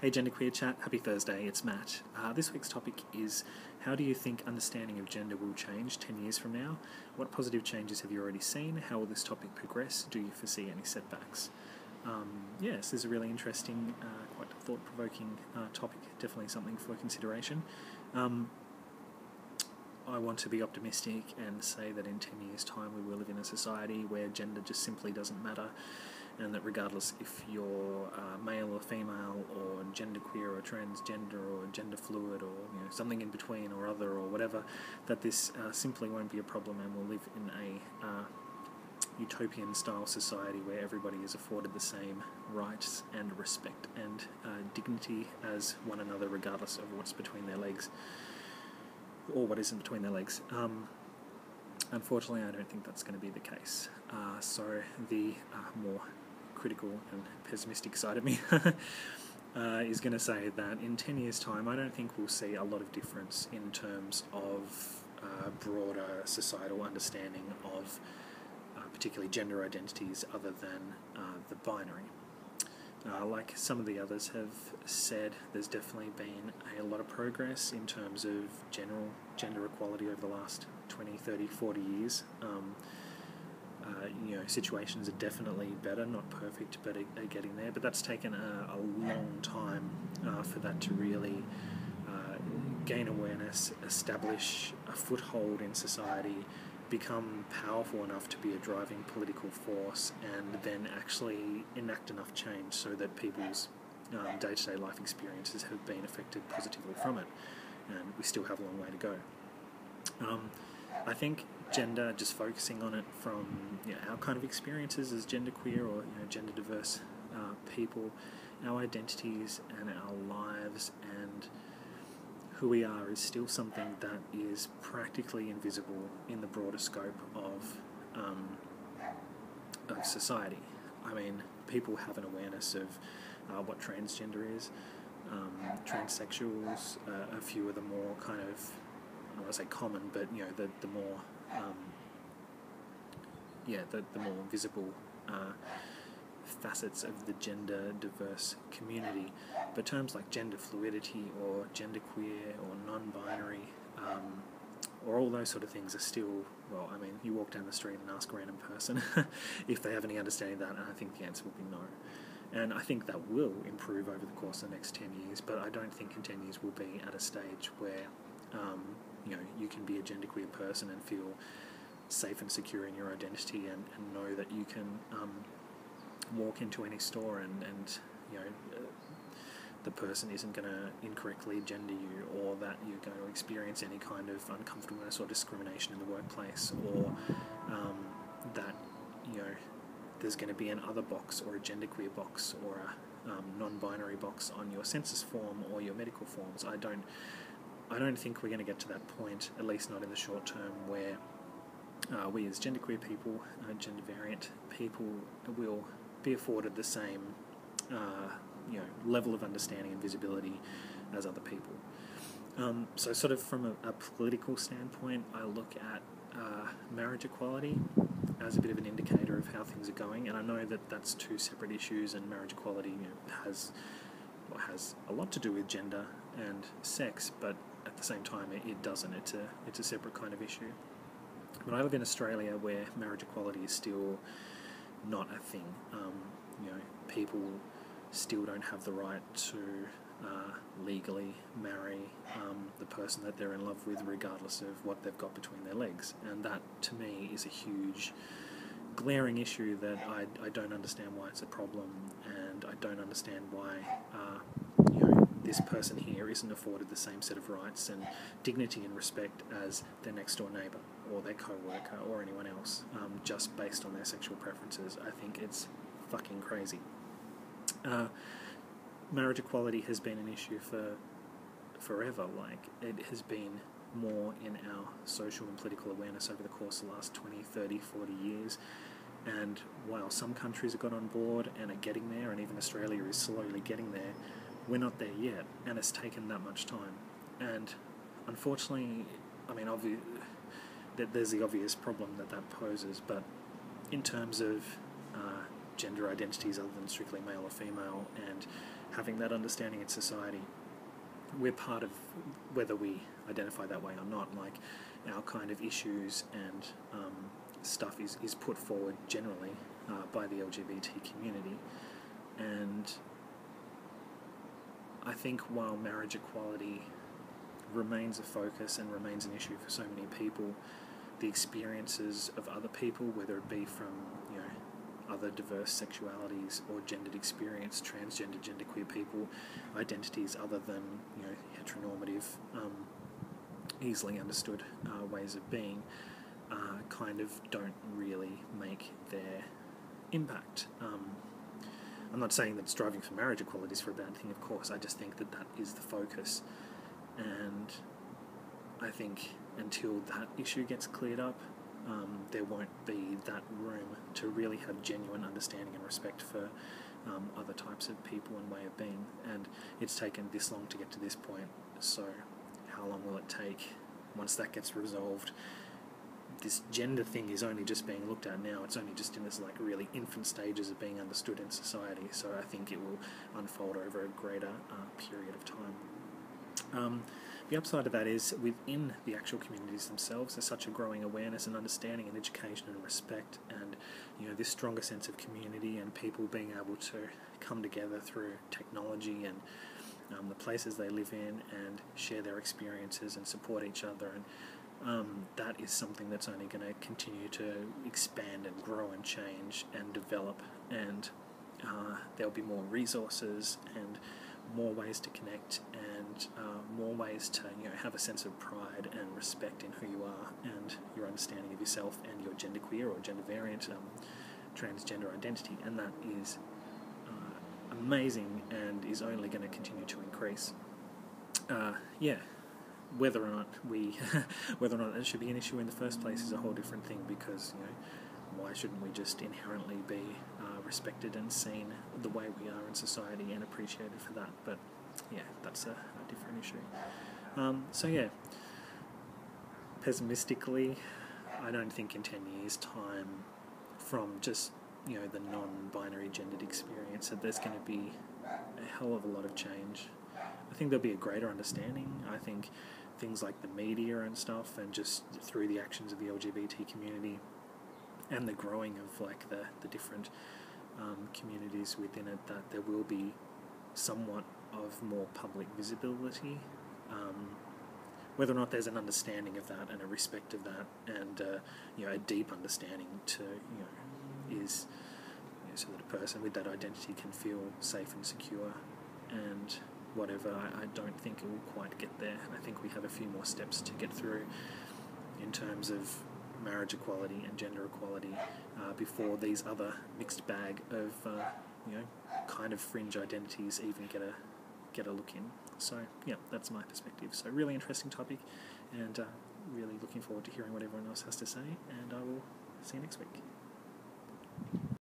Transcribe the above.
Hey GenderqueerChat, happy Thursday, it's Matt. This week's topic is, how do you think understanding of gender will change 10 years from now? What positive changes have you already seen? How will this topic progress? Do you foresee any setbacks? This is a really interesting, quite thought-provoking topic, definitely something for consideration. I want to be optimistic and say that in 10 years' time we will live in a society where gender just simply doesn't matter, and that regardless if you're male or female or genderqueer or transgender or gender fluid or something in between or other or whatever, that this simply won't be a problem, and we'll live in a utopian style society where everybody is afforded the same rights and respect and dignity as one another, regardless of what's between their legs or what isn't between their legs. Unfortunately, I don't think that's going to be the case. So the more critical and pessimistic side of me is going to say that in 10 years' time, I don't think we'll see a lot of difference in terms of broader societal understanding of particularly gender identities other than the binary. Like some of the others have said, there's definitely been a lot of progress in terms of general gender equality over the last 20, 30, 40 years. Situations are definitely better, not perfect, but are getting there. But that's taken a long time for that to really gain awareness, establish a foothold in society, become powerful enough to be a driving political force, and then actually enact enough change so that people's day-to-day life experiences have been affected positively from it. And we still have a long way to go. I think gender, just focusing on it from our kind of experiences as genderqueer or gender diverse people, our identities and our lives and who we are is still something that is practically invisible in the broader scope of society. I mean, people have an awareness of what transgender is. Transsexuals, a few of the more kind of, I don't want to say common, but the more the more visible facets of the gender diverse community. But terms like gender fluidity or genderqueer or non-binary or all those sort of things are still, well, I mean, you walk down the street and ask a random person if they have any understanding of that, and I think the answer will be no. And I think that will improve over the course of the next 10 years, but I don't think in 10 years we'll be at a stage where you can be a genderqueer person and feel safe and secure in your identity and know that you can walk into any store and the person isn't going to incorrectly gender you, or that you're going to experience any kind of uncomfortableness or discrimination in the workplace, or that there's going to be an other box or a genderqueer box or a non-binary box on your census form or your medical forms. I don't think we're going to get to that point, at least not in the short term, where we as genderqueer people, gender variant people, will be afforded the same level of understanding and visibility as other people. So sort of from a political standpoint, I look at marriage equality as a bit of an indicator of how things are going, and I know that that's two separate issues, and marriage equality has a lot to do with gender and sex, but at the same time it doesn't. It's a separate kind of issue. But I live in Australia where marriage equality is still not a thing. People still don't have the right to legally marry the person that they're in love with, regardless of what they've got between their legs. And that, to me, is a huge, glaring issue that I don't understand why it's a problem, and I don't understand why this person here isn't afforded the same set of rights and dignity and respect as their next door neighbour or their co-worker or anyone else, just based on their sexual preferences. I think it's fucking crazy. Marriage equality has been an issue for forever. Like, it has been more in our social and political awareness over the course of the last 20, 30, 40 years. And while some countries have got on board and are getting there, and even Australia is slowly getting there, we're not there yet, and it's taken that much time. And unfortunately, I mean, there's the obvious problem that poses, but in terms of gender identities other than strictly male or female, and having that understanding in society, we're part of, whether we identify that way or not, like our kind of issues and stuff is put forward generally by the LGBT community. And I think while marriage equality remains a focus and remains an issue for so many people, the experiences of other people, whether it be from, you know, other diverse sexualities or gendered experience, transgender, genderqueer people, identities other than, you know, heteronormative, easily understood ways of being, kind of don't really make their impact. I'm not saying that striving for marriage equality is for a bad thing, of course. I just think that that is the focus, and I think until that issue gets cleared up, there won't be that room to really have genuine understanding and respect for other types of people and way of being. And it's taken this long to get to this point, so how long will it take once that gets resolved? This gender thing is only just being looked at now. It's only just in this like really infant stages of being understood in society, so I think it will unfold over a greater period of time. The upside of that is within the actual communities themselves, there's such a growing awareness and understanding and education and respect, and you know, this stronger sense of community and people being able to come together through technology and the places they live in and share their experiences and support each other, and that is something that's only going to continue to expand and grow and change and develop, and there'll be more resources and more ways to connect and more ways to, you know, have a sense of pride and respect in who you are and your understanding of yourself and your genderqueer or gender variant transgender identity, and that is amazing and is only going to continue to increase. Whether or not whether or not it should be an issue in the first place is a whole different thing, because, you know, why shouldn't we just inherently be respected and seen the way we are in society and appreciated for that? But yeah, that's a different issue. Pessimistically, I don't think in 10 years' time, from just, you know, the non-binary gendered experience, that there's going to be a hell of a lot of change. I think there'll be a greater understanding. I think things like the media and stuff, and just through the actions of the LGBT community and the growing of like the different communities within it, that there will be somewhat of more public visibility. Whether or not there's an understanding of that and a respect of that, and you know, a deep understanding to, you know, is, you know, so that a person with that identity can feel safe and secure and whatever. I don't think it will quite get there. I think we have a few more steps to get through in terms of marriage equality and gender equality before these other mixed bag of you know, kind of fringe identities even get a look in. So yeah, that's my perspective. So really interesting topic, and really looking forward to hearing what everyone else has to say, and I will see you next week.